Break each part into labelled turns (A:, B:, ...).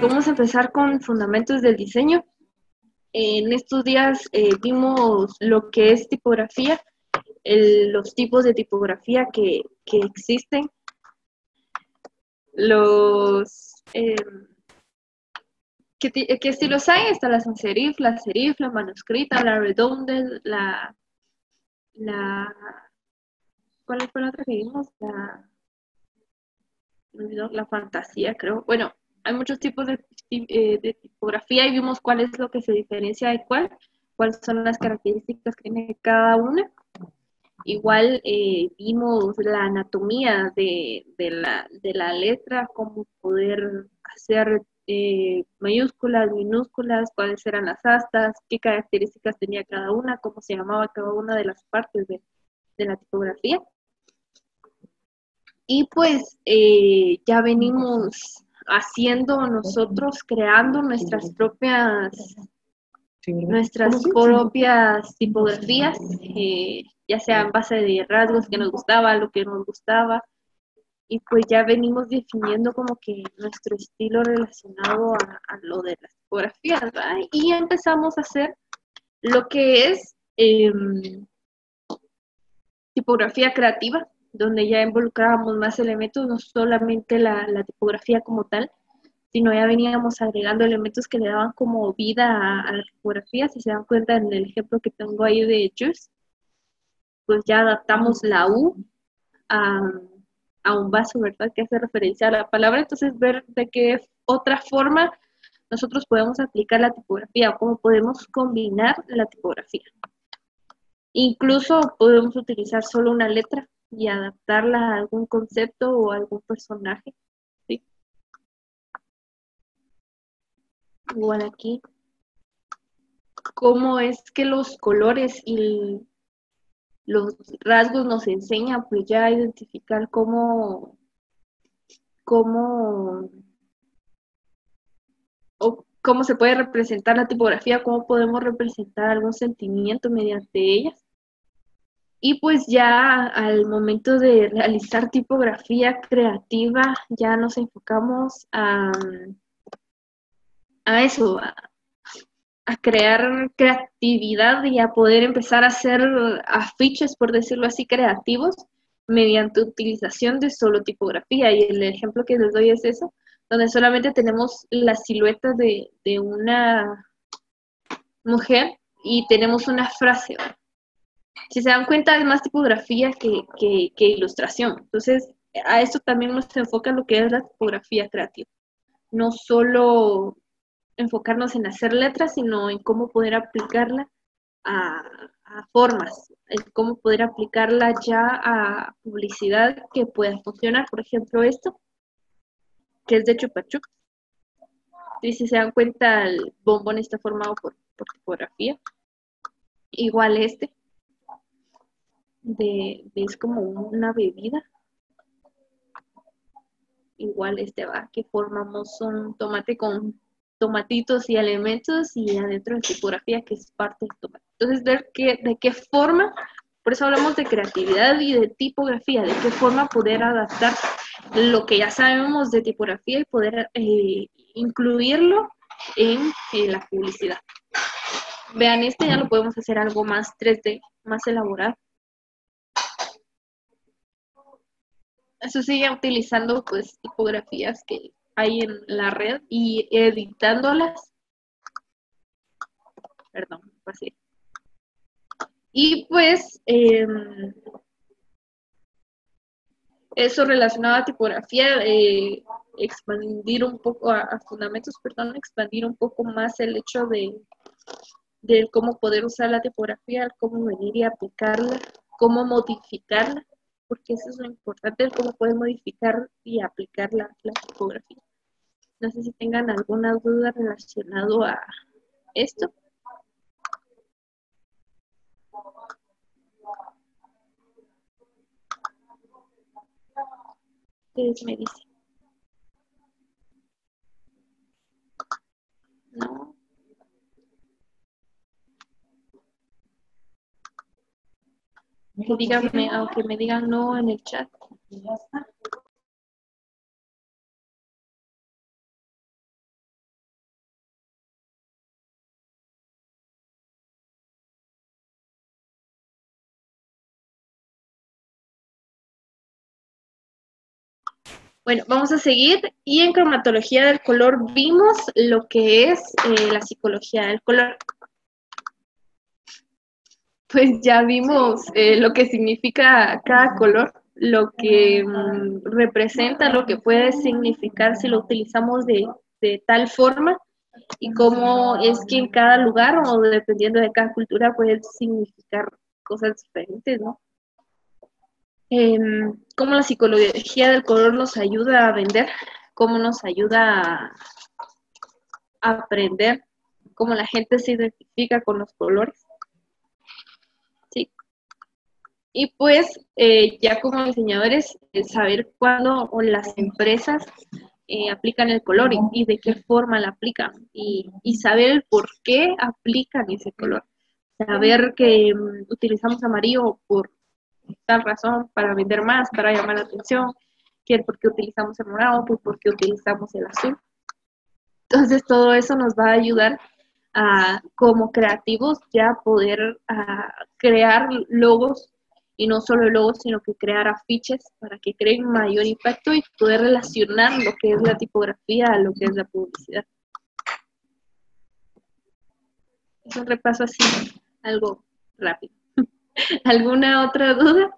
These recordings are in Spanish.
A: Vamos a empezar con fundamentos del diseño. En estos días vimos lo que es tipografía, los tipos de tipografía que existen, los ¿qué estilos hay? Está la sans serif, la manuscrita, la redonda, la ¿cuál fue la otra que vimos? La fantasía, creo. Bueno, hay muchos tipos de tipografía y vimos cuál es lo que se diferencia de cuáles son las características que tiene cada una. Igual vimos la anatomía de la letra, cómo poder hacer mayúsculas, minúsculas, cuáles eran las astas, qué características tenía cada una, cómo se llamaba cada una de las partes de la tipografía. Y pues ya venimos haciendo nosotros, creando nuestras propias tipografías, ya sea en base de rasgos que nos gustaba, lo que nos gustaba, y pues ya venimos definiendo como que nuestro estilo relacionado a lo de las tipografías, ¿verdad? Y empezamos a hacer lo que es tipografía creativa, donde ya involucrábamos más elementos, no solamente la tipografía como tal, sino ya veníamos agregando elementos que le daban como vida a la tipografía. Si se dan cuenta en el ejemplo que tengo ahí de Juice, pues ya adaptamos la U a, a un vaso, ¿verdad? Que hace referencia a la palabra. Entonces, ver de qué otra forma nosotros podemos aplicar la tipografía o cómo podemos combinar la tipografía. Incluso podemos utilizar solo una letra y adaptarla a algún concepto o a algún personaje, ¿sí? Igual aquí, cómo es que los colores y los rasgos nos enseñan pues ya a identificar cómo, o cómo se puede representar la tipografía, cómo podemos representar algún sentimiento mediante ellas. Y pues ya al momento de realizar tipografía creativa, ya nos enfocamos a eso, a crear creatividad y a poder empezar a hacer afiches, por decirlo así, creativos, mediante utilización de solo tipografía. Y el ejemplo que les doy es eso, donde solamente tenemos la silueta de una mujer y tenemos una frase, ¿verdad? Si se dan cuenta, es más tipografía que ilustración. Entonces, a esto también nos enfoca lo que es la tipografía creativa. No solo enfocarnos en hacer letras, sino en cómo poder aplicarla a, a formas, en cómo poder aplicarla ya a publicidad que pueda funcionar. Por ejemplo, esto, que es de Chupa Chups. Y si se dan cuenta, el bombón está formado por tipografía. Igual este, es como una bebida. Igual este va, que formamos un tomate con tomatitos y elementos y adentro de tipografía que es parte del tomate. Entonces ver de qué forma, por eso hablamos de creatividad y de tipografía, de qué forma poder adaptar lo que ya sabemos de tipografía y poder incluirlo en la publicidad. Vean, este ya lo podemos hacer algo más 3D, más elaborado. Eso sigue utilizando pues tipografías que hay en la red y editándolas, perdón, así. Y pues eso relacionado a tipografía, expandir un poco a fundamentos, perdón, expandir un poco más el hecho de cómo poder usar la tipografía, cómo venir y aplicarla, cómo modificarla, porque eso es lo importante, cómo poder modificar y aplicar la tipografía. No sé si tengan alguna duda relacionado a esto. Ustedes me dicen. No. Díganme, aunque me digan no en el chat. Bueno, vamos a seguir. Y en cromatología del color vimos lo que es la psicología del color. Pues ya vimos lo que significa cada color, lo que representa, lo que puede significar si lo utilizamos de tal forma y cómo es que en cada lugar o dependiendo de cada cultura puede significar cosas diferentes, ¿no? Cómo la psicología del color nos ayuda a vender, cómo nos ayuda a aprender, cómo la gente se identifica con los colores, ¿sí? Y pues ya como diseñadores, saber cuándo o las empresas aplican el color y de qué forma la aplican y saber el por qué aplican ese color. Saber que utilizamos amarillo por tal razón, para vender más, para llamar la atención, que por qué utilizamos el morado, que por qué utilizamos el azul. Entonces todo eso nos va a ayudar a, como creativos, ya poder crear logos y no solo logos, sino que crear afiches para que creen mayor impacto y poder relacionar lo que es la tipografía a lo que es la publicidad. Es un repaso así, algo rápido. ¿Alguna otra duda?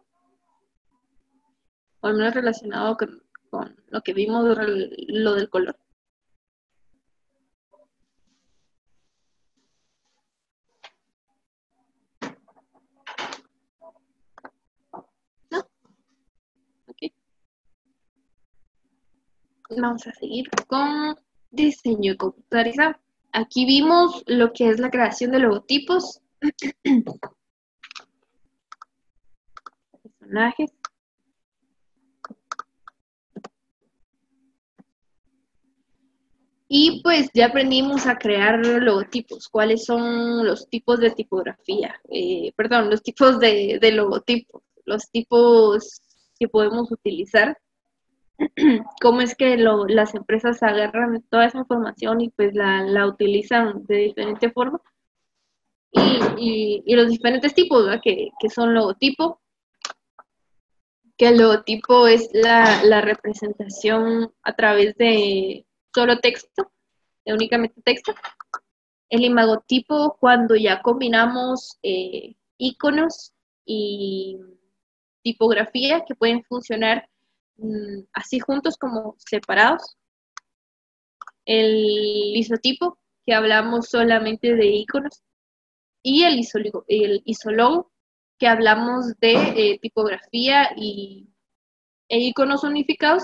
A: O al menos relacionado con lo que vimos, lo del color. ¿No? Ok. Vamos a seguir con diseño computarizado. Aquí vimos lo que es la creación de logotipos, personajes. Y pues ya aprendimos a crear logotipos. ¿Cuáles son los tipos de tipografía? Perdón, los tipos de logotipos, los tipos que podemos utilizar. Cómo es que las empresas agarran toda esa información y pues la utilizan de diferente forma. Y los diferentes tipos, ¿verdad? Que son logotipo, que el logotipo es la representación a través de solo texto, de únicamente texto. El imagotipo, cuando ya combinamos iconos y tipografía que pueden funcionar así juntos como separados. El isotipo, que hablamos solamente de iconos. Y el isólogo, que hablamos de tipografía e iconos unificados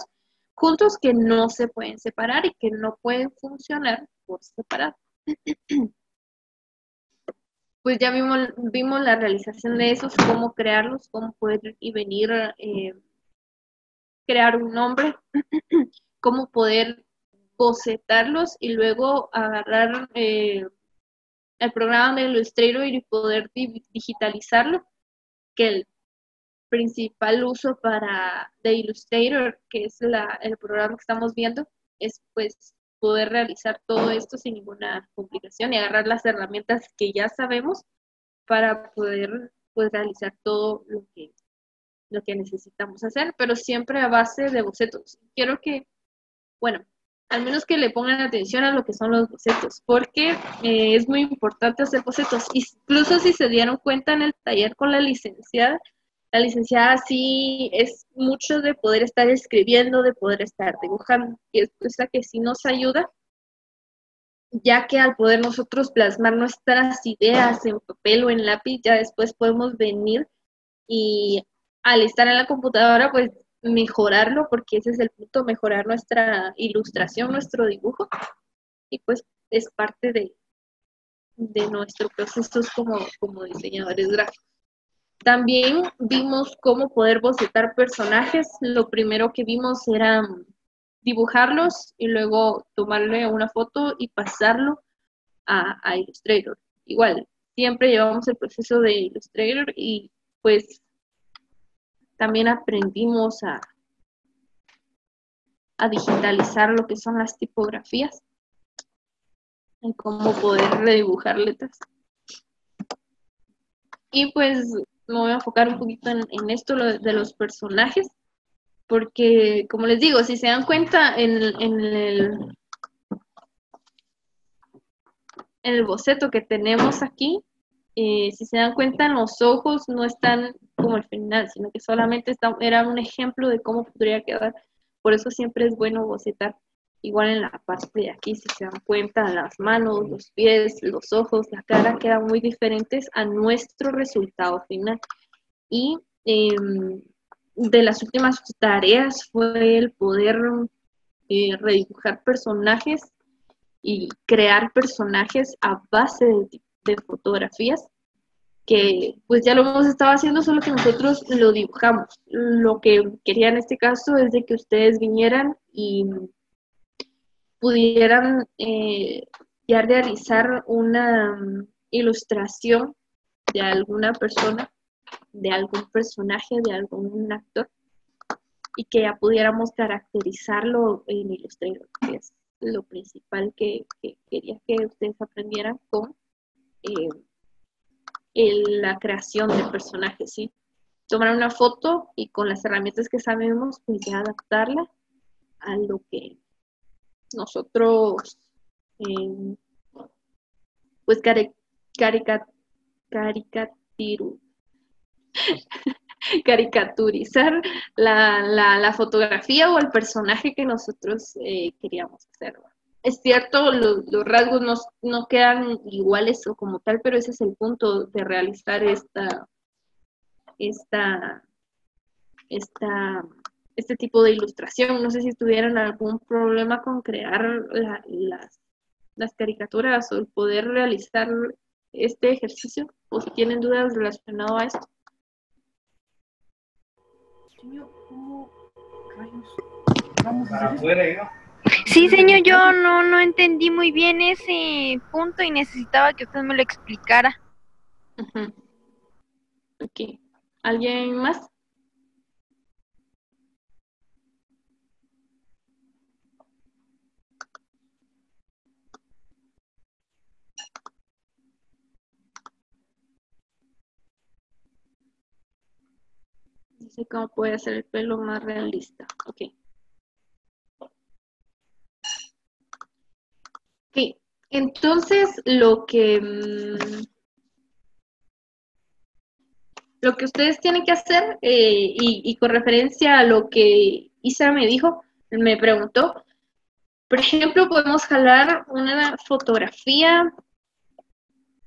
A: juntos que no se pueden separar y que no pueden funcionar por separado. Pues ya vimos la realización de esos, cómo crearlos, cómo poder y venir crear un nombre, cómo poder bocetarlos y luego agarrar el programa de Illustrator y poder digitalizarlo, que el principal uso de Illustrator, que es el programa que estamos viendo, es pues poder realizar todo esto sin ninguna complicación y agarrar las herramientas que ya sabemos para poder pues realizar todo lo que necesitamos hacer, pero siempre a base de bocetos. Quiero que, bueno, al menos que le pongan atención a lo que son los bocetos, porque es muy importante hacer bocetos. Incluso si se dieron cuenta en el taller con la licenciada sí es mucho de poder estar escribiendo, de poder estar dibujando, y es cosa que sí nos ayuda, ya que al poder nosotros plasmar nuestras ideas en papel o en lápiz, ya después podemos venir y al estar en la computadora, pues mejorarlo, porque ese es el punto, mejorar nuestra ilustración, nuestro dibujo, y pues es parte de nuestro proceso como diseñadores gráficos. También vimos cómo poder bocetar personajes. Lo primero que vimos era dibujarlos y luego tomarle una foto y pasarlo a Illustrator. Igual, siempre llevamos el proceso de Illustrator y pues también aprendimos a digitalizar lo que son las tipografías y cómo poder redibujar letras. Y pues me voy a enfocar un poquito en esto de los personajes. porque, como les digo, si se dan cuenta en el boceto que tenemos aquí, si se dan cuenta, los ojos no están como al final, sino que solamente era un ejemplo de cómo podría quedar. Por eso siempre es bueno bocetar. Igual en la parte de aquí, si se dan cuenta, las manos, los pies, los ojos, la cara quedan muy diferentes a nuestro resultado final. Y de las últimas tareas fue el poder redibujar personajes y crear personajes a base de fotografías que pues ya lo hemos estado haciendo, solo que nosotros lo dibujamos. Lo que quería en este caso es de que ustedes vinieran y pudieran ya realizar una ilustración de alguna persona, de algún personaje, de algún actor, y que ya pudiéramos caracterizarlo en Illustrator, que es lo principal que quería que ustedes aprendieran con la creación de personajes, ¿sí? Tomar una foto y con las herramientas que sabemos, pues ya adaptarla a lo que nosotros, eh, pues, caricatiru- caricaturizar la fotografía o el personaje que nosotros queríamos hacer. Es cierto, los rasgos no quedan iguales o como tal, pero ese es el punto de realizar esta, este tipo de ilustración. No sé si tuvieran algún problema con crear las caricaturas o el poder realizar este ejercicio, o si tienen dudas relacionadas a esto.
B: ¿Cómo rayos vamos a hacer esto?
C: Sí, señor, yo no entendí muy bien ese punto y necesitaba que usted me lo explicara.
A: Uh-huh. Ok. ¿Alguien más? Dice cómo puede hacer el pelo más realista. Ok. Ok. Entonces, lo que ustedes tienen que hacer, y con referencia a lo que Isa me dijo, me preguntó, por ejemplo, podemos jalar una fotografía,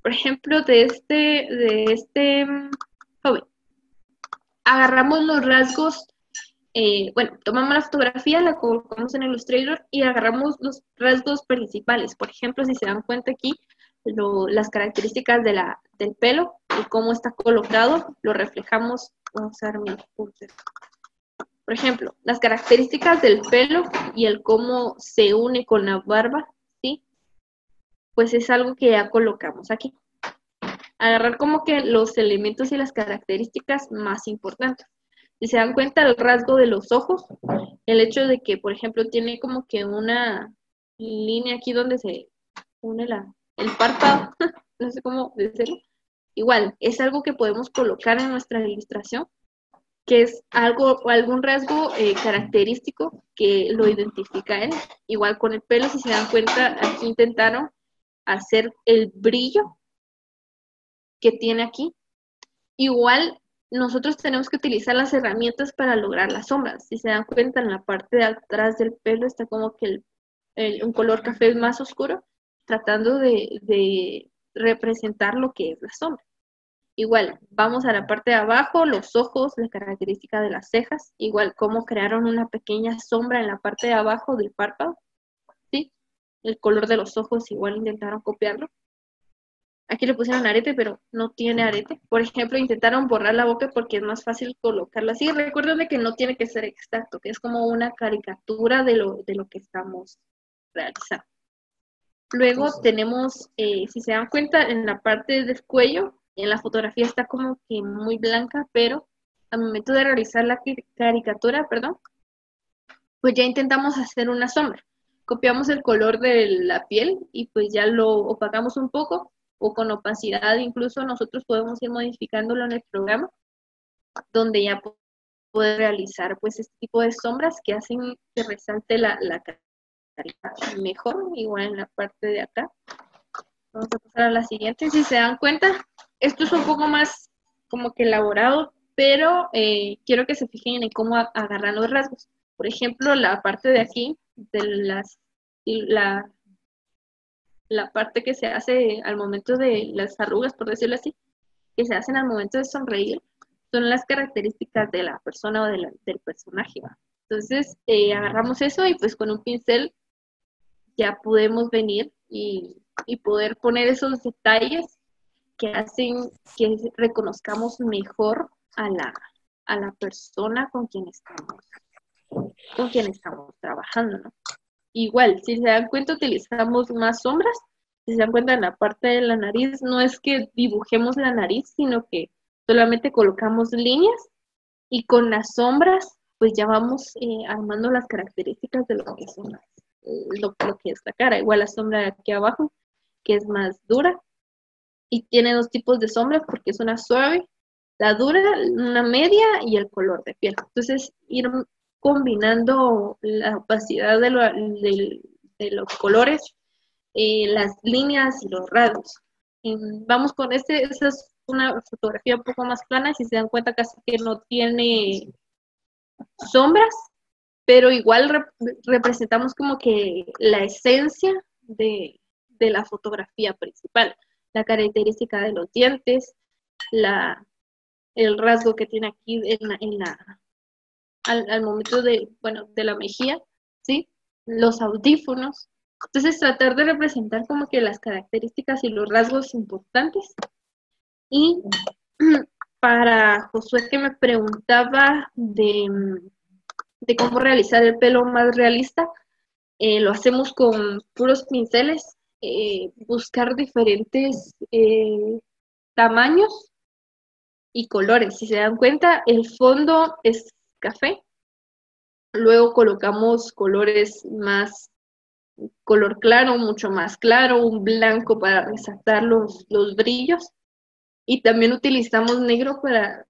A: por ejemplo, de este joven. Agarramos los rasgos, bueno, tomamos la fotografía, la colocamos en Illustrator y agarramos los rasgos principales. Por ejemplo, si se dan cuenta aquí, las características del pelo y cómo está colocado, lo reflejamos. Vamos a ver mi punto. Por ejemplo, las características del pelo y el cómo se une con la barba, ¿sí? Pues es algo que ya colocamos aquí. Agarrar como que los elementos y las características más importantes. Si se dan cuenta el rasgo de los ojos, el hecho de que, por ejemplo, tiene como que una línea aquí donde se une el párpado, no sé cómo decirlo. Igual, es algo que podemos colocar en nuestra ilustración, que es algún rasgo característico que lo identifica a él. Igual con el pelo, si se dan cuenta, aquí intentaron hacer el brillo que tiene aquí. Igual nosotros tenemos que utilizar las herramientas para lograr las sombras. Si se dan cuenta, en la parte de atrás del pelo está como que un color café más oscuro, tratando de representar lo que es la sombra. Igual, vamos a la parte de abajo, los ojos, la característica de las cejas, igual cómo crearon una pequeña sombra en la parte de abajo del párpado, ¿sí? El color de los ojos igual intentaron copiarlo. Aquí le pusieron arete, pero no tiene arete. Por ejemplo, intentaron borrar la boca porque es más fácil colocarla así. Recuerden de que no tiene que ser exacto, que es como una caricatura de lo que estamos realizando. Luego tenemos, si se dan cuenta, en la parte del cuello, en la fotografía está como que muy blanca, pero al momento de realizar la caricatura, perdón, pues ya intentamos hacer una sombra. Copiamos el color de la piel y pues ya lo opacamos un poco, o con opacidad incluso nosotros podemos ir modificándolo en el programa, donde ya poder realizar pues este tipo de sombras que hacen que resalte la carita mejor, igual en la parte de acá. Vamos a pasar a la siguiente. Si se dan cuenta, esto es un poco más como que elaborado, pero quiero que se fijen en cómo agarran los rasgos. Por ejemplo, la parte de aquí, de la parte que se hace al momento de las arrugas, por decirlo así, que se hacen al momento de sonreír, son las características de la persona o del personaje, ¿va? Entonces, agarramos eso y pues con un pincel ya podemos venir y poder poner esos detalles que hacen que reconozcamos mejor a la persona con quien estamos trabajando, ¿no? Igual, si se dan cuenta, utilizamos más sombras. Si se dan cuenta, en la parte de la nariz, no es que dibujemos la nariz, sino que solamente colocamos líneas y con las sombras, pues ya vamos armando las características de lo que son lo que es la cara. Igual la sombra de aquí abajo, que es más dura, y tiene dos tipos de sombras porque es una suave, la dura, una media y el color de piel. Entonces, ir combinando la opacidad de los colores, las líneas y los rasgos. Vamos con esa es una fotografía un poco más plana, si se dan cuenta casi que no tiene sombras, pero igual representamos como que la esencia de la fotografía principal, la característica de los dientes, el rasgo que tiene aquí al momento de la mejilla, ¿sí? Los audífonos. Entonces tratar de representar como que las características y los rasgos importantes. Y para Josué que me preguntaba de cómo realizar el pelo más realista, lo hacemos con puros pinceles, buscar diferentes tamaños y colores. Si se dan cuenta, el fondo es café, luego colocamos colores más color claro, mucho más claro, un blanco para resaltar los brillos, y también utilizamos negro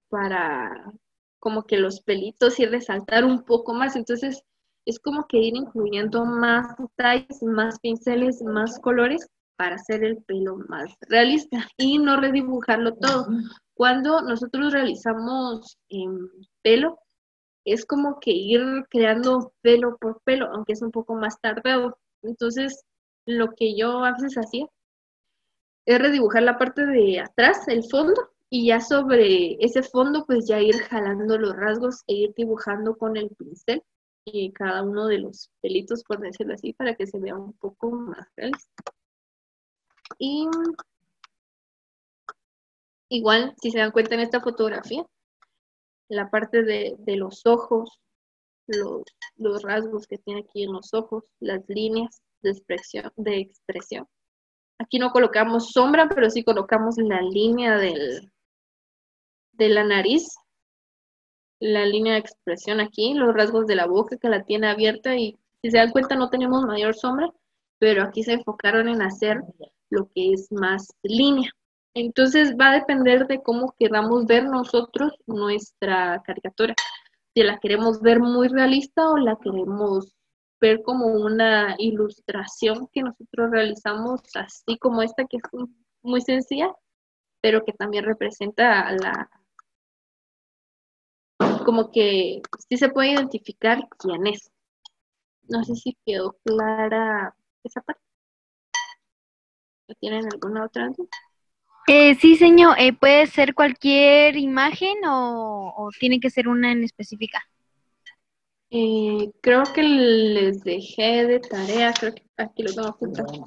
A: para como que los pelitos y resaltar un poco más. Entonces es como que ir incluyendo más detalles, más pinceles, más colores para hacer el pelo más realista y no redibujarlo todo. Cuando nosotros realizamos pelo, es como que ir creando pelo por pelo, aunque es un poco más tardado. Entonces, lo que yo a veces hacía es redibujar la parte de atrás, el fondo, y ya sobre ese fondo, pues ya ir jalando los rasgos e ir dibujando con el pincel y cada uno de los pelitos, por decirlo así, para que se vea un poco más realista. Y igual, si se dan cuenta en esta fotografía, la parte de los ojos, los rasgos que tiene aquí en los ojos, las líneas de expresión. Aquí no colocamos sombra, pero sí colocamos la línea de la nariz, la línea de expresión aquí, los rasgos de la boca que la tiene abierta, y si se dan cuenta no tenemos mayor sombra, pero aquí se enfocaron en hacer lo que es más línea. Entonces va a depender de cómo queramos ver nosotros nuestra caricatura. Si la queremos ver muy realista o la queremos ver como una ilustración que nosotros realizamos, así como esta que es muy sencilla, pero que también representa como que sí se puede identificar quién es. No sé si quedó clara esa parte. ¿Tienen alguna otra duda?
C: Sí, señor, ¿puede ser cualquier imagen o tiene que ser una en específica?
A: Creo que les dejé de tarea, creo que aquí lo tengo apuntado.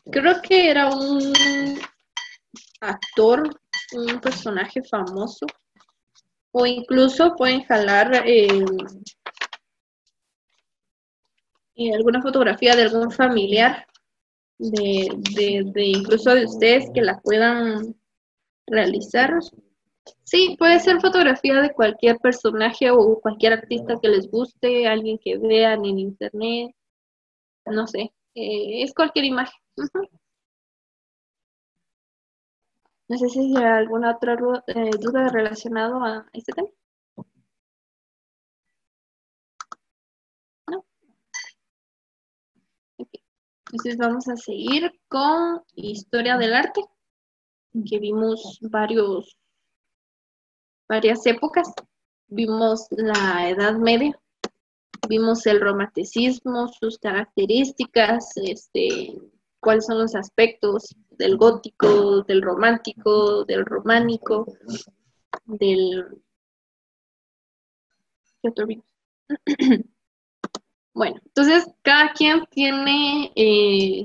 A: Creo que era un actor, un personaje famoso, o incluso pueden jalar alguna fotografía de algún familiar, de incluso de ustedes que la puedan realizar. Sí, puede ser fotografía de cualquier personaje o cualquier artista que les guste, alguien que vean en internet, no sé, es cualquier imagen. Ujú. No sé si hay alguna otra duda relacionada a este tema. Entonces vamos a seguir con historia del arte, que vimos varias épocas. Vimos la Edad Media, vimos el romanticismo, sus características, cuáles son los aspectos del gótico, del romántico, del románico, del... ¿Qué otro vimos? Bueno, entonces cada quien tiene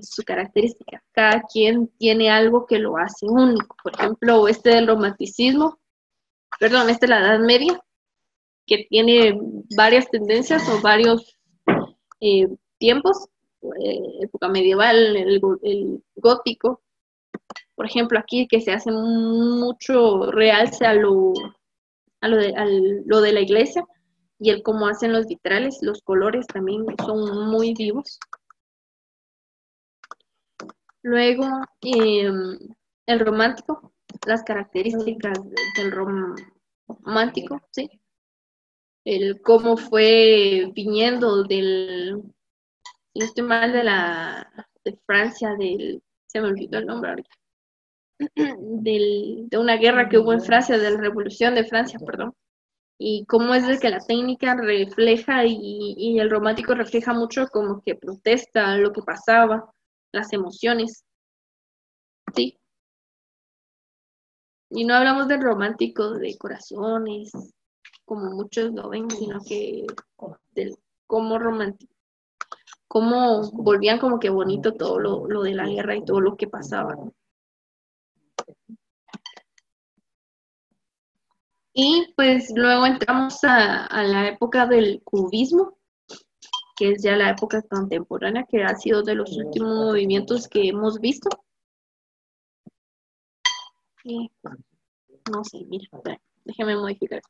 A: su característica, cada quien tiene algo que lo hace único. Por ejemplo, del romanticismo, perdón, de la Edad Media, que tiene varias tendencias o varios tiempos, época medieval, el gótico, por ejemplo, aquí que se hace mucho realce a lo de la iglesia, y el cómo hacen los vitrales, los colores también son muy vivos. Luego, el romántico, las características del romántico, ¿sí? El cómo fue viniendo no estoy mal, de Francia, se me olvidó el nombre ahorita, de una guerra que hubo en Francia, de la Revolución de Francia, perdón, y cómo es de que la técnica refleja y el romántico refleja mucho como que protesta lo que pasaba, las emociones, ¿sí? Y no hablamos del romántico de corazones, como muchos lo ven, sino que del cómo romántico, cómo volvían como que bonito todo lo de la guerra y todo lo que pasaba. Y pues luego entramos a la época del cubismo, que es ya la época contemporánea, que ha sido de los últimos movimientos que hemos visto. Y, no sé, mira, déjeme modificar.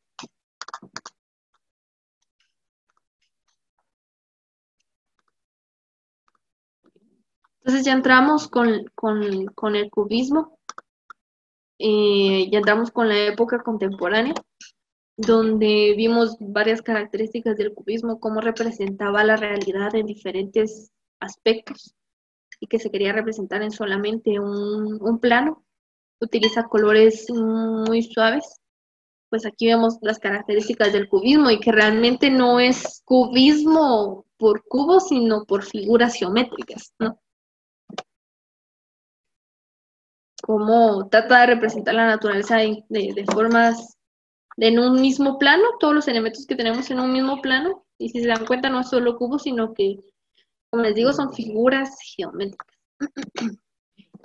A: Entonces ya entramos con el cubismo, ya entramos con la época contemporánea, donde vimos varias características del cubismo, cómo representaba la realidad en diferentes aspectos y que se quería representar en solamente un plano. Utiliza colores muy suaves. Pues aquí vemos las características del cubismo y que realmente no es cubismo por cubos, sino por figuras geométricas, ¿no? Cómo trata de representar la naturaleza de formas en un mismo plano, todos los elementos que tenemos en un mismo plano, y si se dan cuenta no es solo cubos, sino que, como les digo, son figuras geométricas.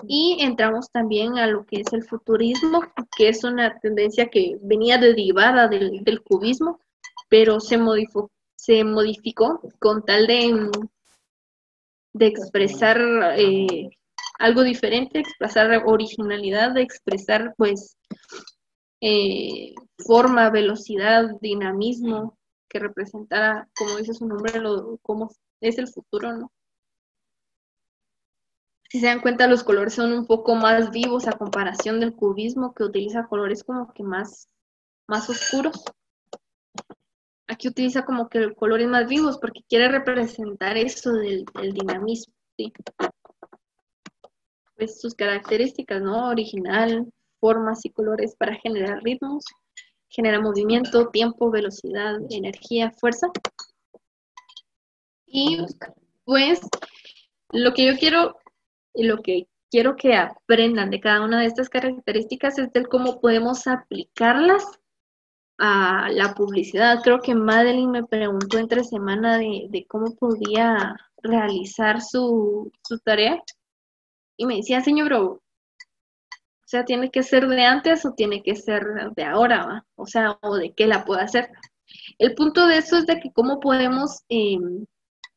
A: Y entramos también a lo que es el futurismo, que es una tendencia que venía derivada del cubismo, pero se modificó con tal de expresar algo diferente, expresar originalidad, de expresar pues forma, velocidad, dinamismo, que representara, como dice su nombre, cómo es el futuro, ¿no? Si se dan cuenta, los colores son un poco más vivos a comparación del cubismo, que utiliza colores como que más oscuros. Aquí utiliza como que colores más vivos porque quiere representar eso del dinamismo, ¿sí? Pues sus características, ¿no? Original, formas y colores para generar ritmos, genera movimiento, tiempo, velocidad, energía, fuerza. Y pues lo que yo quiero y lo que quiero que aprendan de cada una de estas características es del cómo podemos aplicarlas a la publicidad. Creo que Madeline me preguntó entre semana de cómo podía realizar su tarea y me decía, señor, o sea, ¿tiene que ser de antes o tiene que ser de ahora, ¿va? O sea, o de qué la puedo hacer. El punto de eso es de que cómo podemos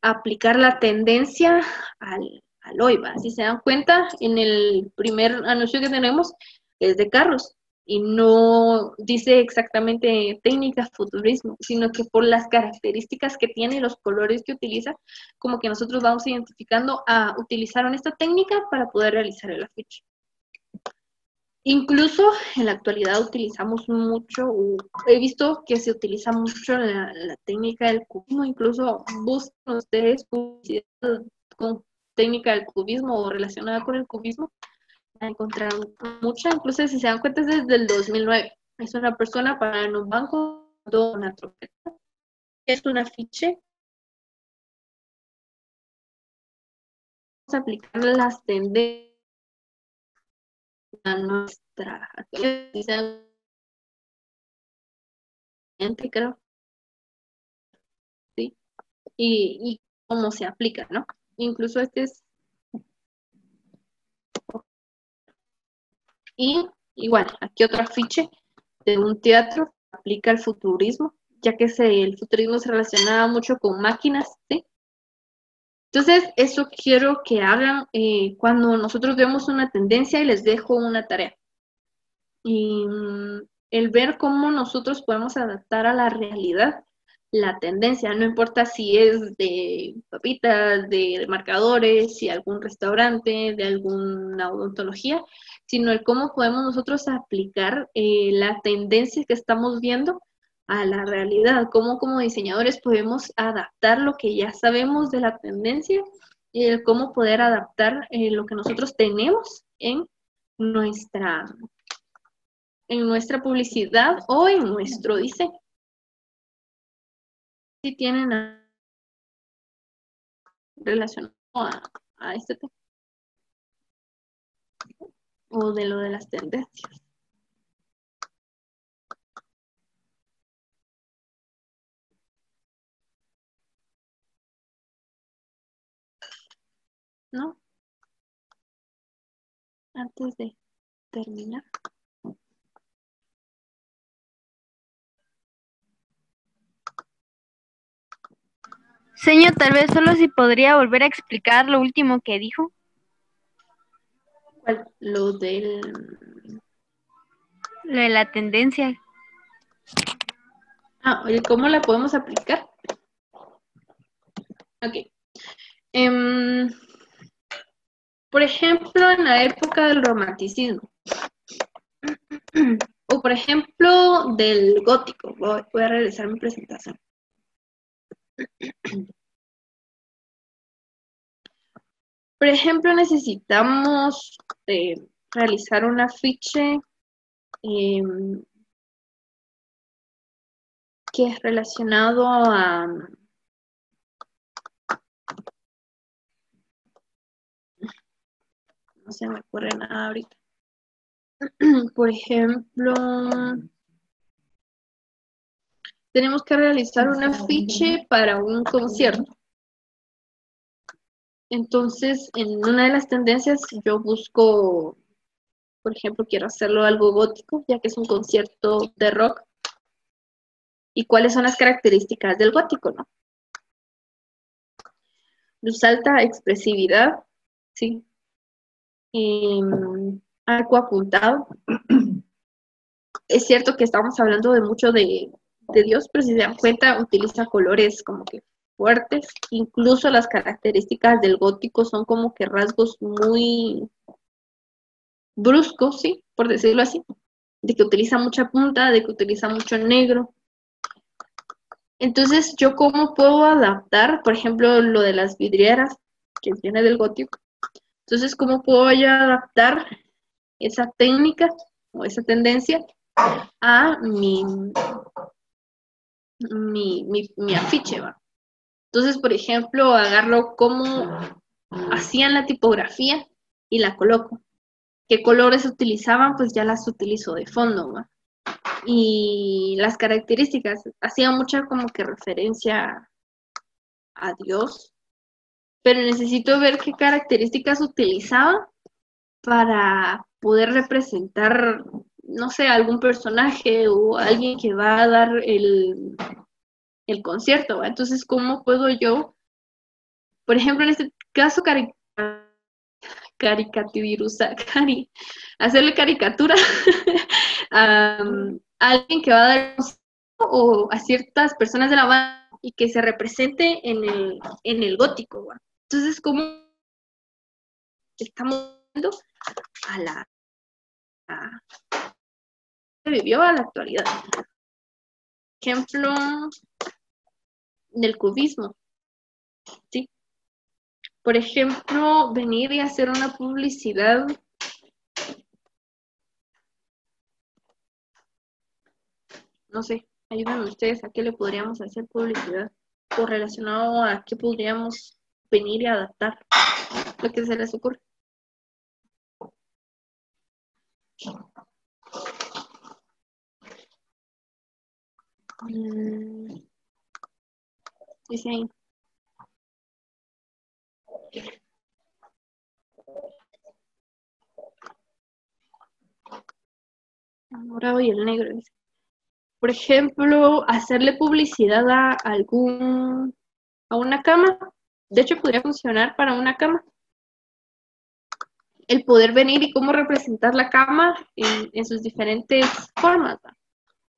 A: aplicar la tendencia al hoy, ¿va? Si se dan cuenta, en el primer anuncio que tenemos es de carros y no dice exactamente técnica futurismo, sino que por las características que tiene y los colores que utiliza, como que nosotros vamos identificando utilizaron esta técnica para poder realizar el afiche. Incluso en la actualidad utilizamos mucho, he visto que se utiliza mucho la técnica del cubismo, incluso buscan ustedes publicidad con técnica del cubismo o relacionada con el cubismo, la encontraron mucha, incluso si se dan cuenta es desde el 2009. Es una persona para en un banco, una trompeta. Es un afiche. Vamos a aplicar las tendencias a nuestra creo, ¿sí? Y cómo se aplica, ¿no? Incluso este es... Y igual, aquí otro afiche de un teatro que aplica el futurismo, ya que el futurismo se relacionaba mucho con máquinas, ¿sí? Entonces, eso quiero que hagan cuando nosotros vemos una tendencia y les dejo una tarea. Y el ver cómo nosotros podemos adaptar a la realidad la tendencia, no importa si es de papitas, de marcadores, si algún restaurante, de alguna odontología, sino el cómo podemos nosotros aplicar la tendencia que estamos viendo a la realidad, cómo como diseñadores podemos adaptar lo que ya sabemos de la tendencia y el cómo poder adaptar lo que nosotros tenemos nuestra, en nuestra publicidad o en nuestro diseño. Si tienen relacionado a este tema o de lo de las tendencias. ¿No? Antes de terminar.
C: Señor, tal vez solo si podría volver a explicar lo último que dijo.
A: ¿Cuál? Lo del...
C: Lo de la tendencia.
A: Oye, ¿cómo la podemos aplicar? Ok. Por ejemplo, en la época del romanticismo. O por ejemplo, del gótico. Voy a realizar mi presentación. Por ejemplo, necesitamos realizar un afiche que es relacionado a... No se me ocurre nada ahorita. Por ejemplo, tenemos que realizar un afiche para un concierto. Entonces, en una de las tendencias yo busco, por ejemplo, quiero hacerlo algo gótico, ya que es un concierto de rock. ¿Y cuáles son las características del gótico, no? Luz alta, expresividad, ¿sí? Arco apuntado. Es cierto que estamos hablando de mucho de Dios, pero si se dan cuenta, utiliza colores como que fuertes. Incluso las características del gótico son como que rasgos muy bruscos, ¿sí? Por decirlo así. De que utiliza mucha punta, de que utiliza mucho negro. Entonces, ¿yo cómo puedo adaptar, por ejemplo, lo de las vidrieras, que viene del gótico? Entonces, ¿cómo puedo yo adaptar esa técnica o esa tendencia a mi afiche, ¿va? Entonces, por ejemplo, agarro cómo hacían la tipografía y la coloco. ¿Qué colores utilizaban? Pues ya las utilizo de fondo, ¿va? Y las características, hacía mucha como que referencia a Dios, pero necesito ver qué características utilizaba para poder representar, no sé, algún personaje o alguien que va a dar el concierto, ¿va? Entonces, ¿cómo puedo yo, por ejemplo, en este caso, hacerle caricatura a alguien que va a dar un concierto o a ciertas personas de la banda y que se represente en el gótico, ¿va? Entonces, ¿cómo estamos viendo a la que vivió a la actualidad? Ejemplo del cubismo, ¿sí? Por ejemplo, venir y hacer una publicidad. No sé, ayúdenme ustedes a qué le podríamos hacer publicidad o relacionado a qué podríamos venir y adaptar, lo que se les ocurre. Dice ahí. El morado y el negro. Dice. Por ejemplo, hacerle publicidad a una cama. De hecho, podría funcionar para una cama. El poder venir y cómo representar la cama en sus diferentes formas. ¿Va?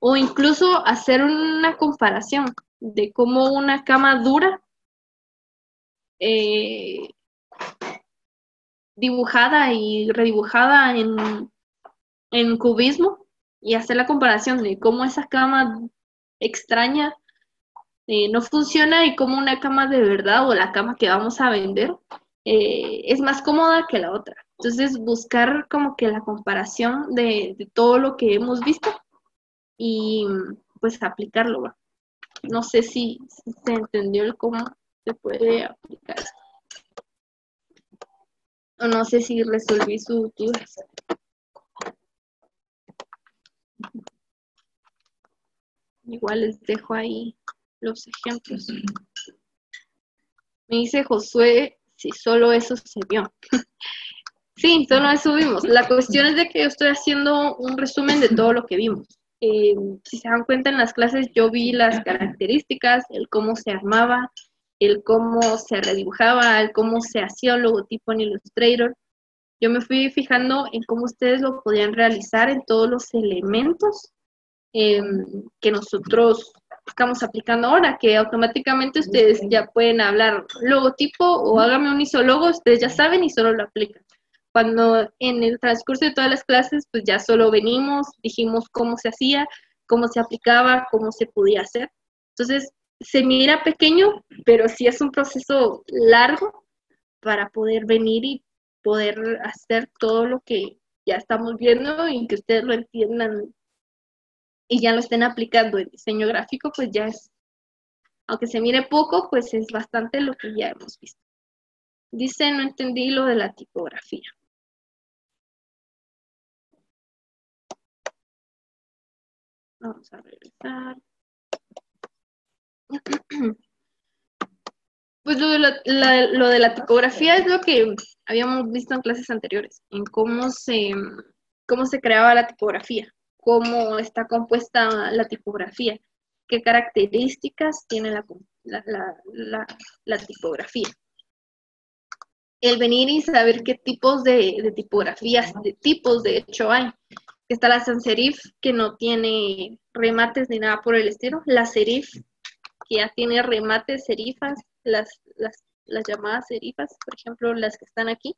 A: O incluso hacer una comparación de cómo una cama dura dibujada y redibujada en cubismo y hacer la comparación de cómo esa cama extraña no funciona y cómo una cama de verdad o la cama que vamos a vender es más cómoda que la otra. Entonces buscar como que la comparación de todo lo que hemos visto y pues aplicarlo. ¿Va? No sé si se entendió el cómo se puede aplicar. O no sé si resolví sus dudas. Igual les dejo ahí los ejemplos. Me dice Josué si solo eso se vio. Sí, solo eso vimos. La cuestión es de que yo estoy haciendo un resumen de todo lo que vimos. Si se dan cuenta en las clases, yo vi las características, el cómo se armaba, el cómo se redibujaba, el cómo se hacía un logotipo en Illustrator. Yo me fui fijando en cómo ustedes lo podían realizar en todos los elementos que nosotros estamos aplicando ahora, que automáticamente ustedes ya pueden hablar logotipo o hágame un isólogo, ustedes ya saben y solo lo aplican. Cuando en el transcurso de todas las clases, pues ya solo venimos, dijimos cómo se hacía, cómo se aplicaba, cómo se podía hacer. Entonces, se mira pequeño, pero sí es un proceso largo para poder venir y poder hacer todo lo que ya estamos viendo y que ustedes lo entiendan y ya lo estén aplicando en diseño gráfico, pues ya es, aunque se mire poco, pues es bastante lo que ya hemos visto. Dice, no entendí lo de la tipografía. Vamos a regresar. Pues lo de la tipografía es lo que habíamos visto en clases anteriores, en cómo se creaba la tipografía, cómo está compuesta la tipografía, qué características tiene la tipografía. El venir y saber qué tipos de tipografías, de tipos de hecho hay. Está la sans serif, que no tiene remates ni nada por el estilo. La serif, que ya tiene remates, serifas, las llamadas serifas, por ejemplo, las que están aquí.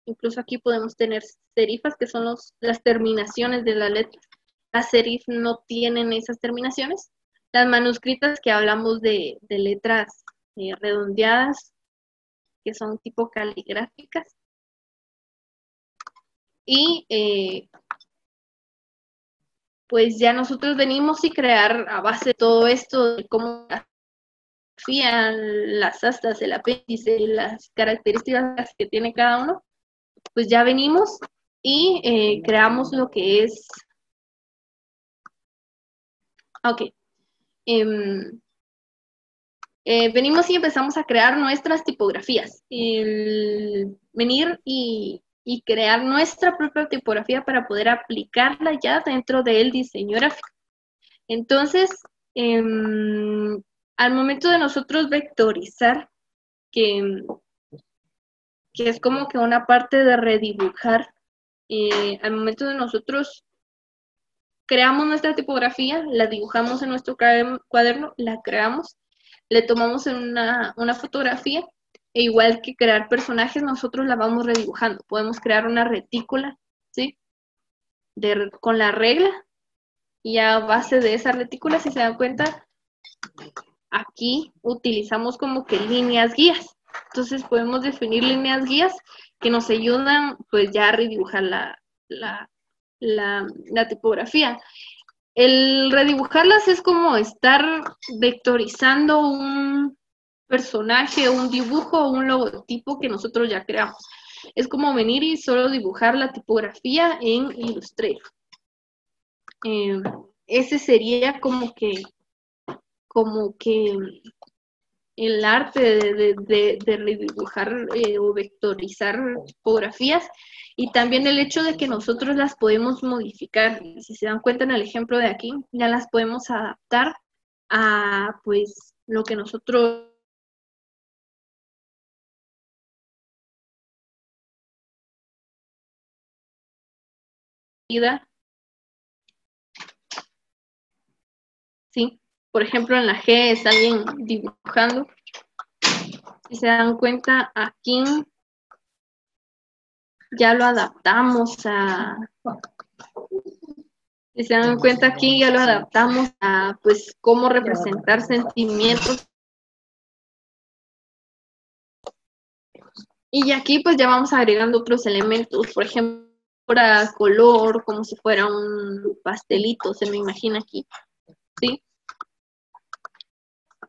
A: Incluso aquí podemos tener serifas, que son las terminaciones de la letra. Las serif no tienen esas terminaciones. Las manuscritas, que hablamos de letras redondeadas, que son tipo caligráficas. Y pues ya nosotros venimos y crear a base de todo esto, de cómo las astas, el apéndice, las características que tiene cada uno, pues ya venimos y creamos lo que es. Ok. Venimos y empezamos a crear nuestras tipografías. El venir y crear nuestra propia tipografía para poder aplicarla ya dentro del diseño gráfico. Entonces, al momento de nosotros vectorizar, que es como que una parte de redibujar, al momento de nosotros creamos nuestra tipografía, la dibujamos en nuestro cuaderno, la creamos, le tomamos en una fotografía, e igual que crear personajes, nosotros la vamos redibujando. Podemos crear una retícula, ¿sí? Con la regla, y a base de esa retícula, si se dan cuenta, aquí utilizamos como que líneas guías. Entonces podemos definir líneas guías que nos ayudan pues ya a redibujar la tipografía. El redibujarlas es como estar vectorizando un personaje, un dibujo, un logotipo que nosotros ya creamos. Es como venir y solo dibujar la tipografía en Illustrator. Ese sería como que el arte de redibujar o vectorizar tipografías, y también el hecho de que nosotros las podemos modificar. Si se dan cuenta en el ejemplo de aquí, ya las podemos adaptar a pues lo que nosotros vida, ¿sí? Por ejemplo, en la G es alguien dibujando. Si se dan cuenta, aquí ya lo adaptamos a... Si se dan cuenta, aquí ya lo adaptamos a, pues, cómo representar sentimientos. Y aquí, pues, ya vamos agregando otros elementos. Por ejemplo, para color, como si fuera un pastelito, se me imagina aquí, ¿sí?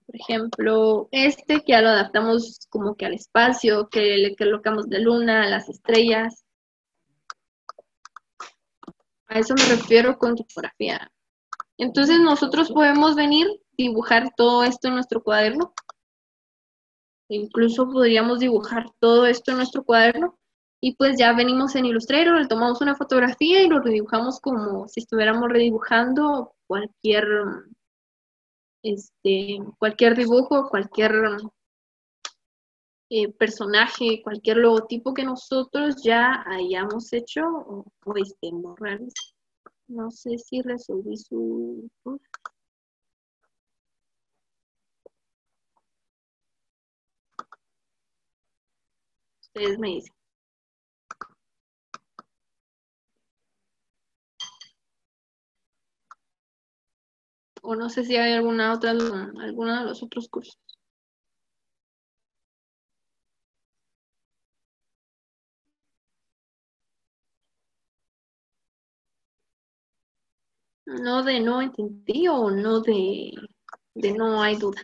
A: Por ejemplo, que ya lo adaptamos como que al espacio, que le colocamos de luna, a las estrellas. A eso me refiero con tipografía. Entonces nosotros podemos venir, dibujar todo esto en nuestro cuaderno. Incluso podríamos dibujar todo esto en nuestro cuaderno. Y pues ya venimos en Illustrator, le tomamos una fotografía y lo redibujamos como si estuviéramos redibujando cualquier dibujo, cualquier personaje, cualquier logotipo que nosotros ya hayamos hecho o estemos realizando. No sé si resolví su... Ustedes me dicen. O no sé si hay alguno de los otros cursos. No de no entendí o no de no hay duda.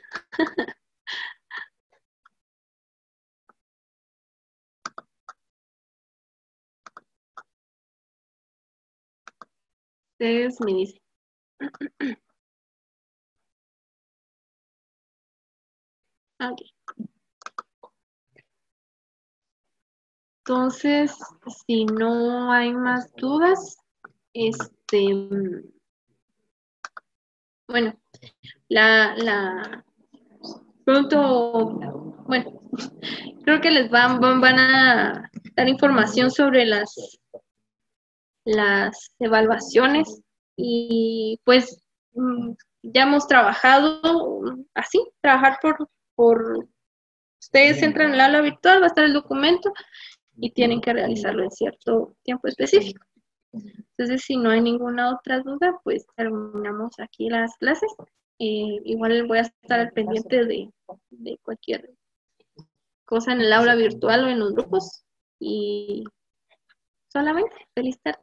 A: Ustedes me dicen. Okay. Entonces, si no hay más dudas, bueno, pronto, bueno, creo que les van a dar información sobre las evaluaciones y pues ya hemos trabajado así, trabajar por ustedes entran en el aula virtual, va a estar el documento y tienen que realizarlo en cierto tiempo específico. Entonces, si no hay ninguna otra duda, pues terminamos aquí las clases. Igual voy a estar al pendiente de cualquier cosa en el aula virtual o en los grupos. Y solamente, feliz tarde.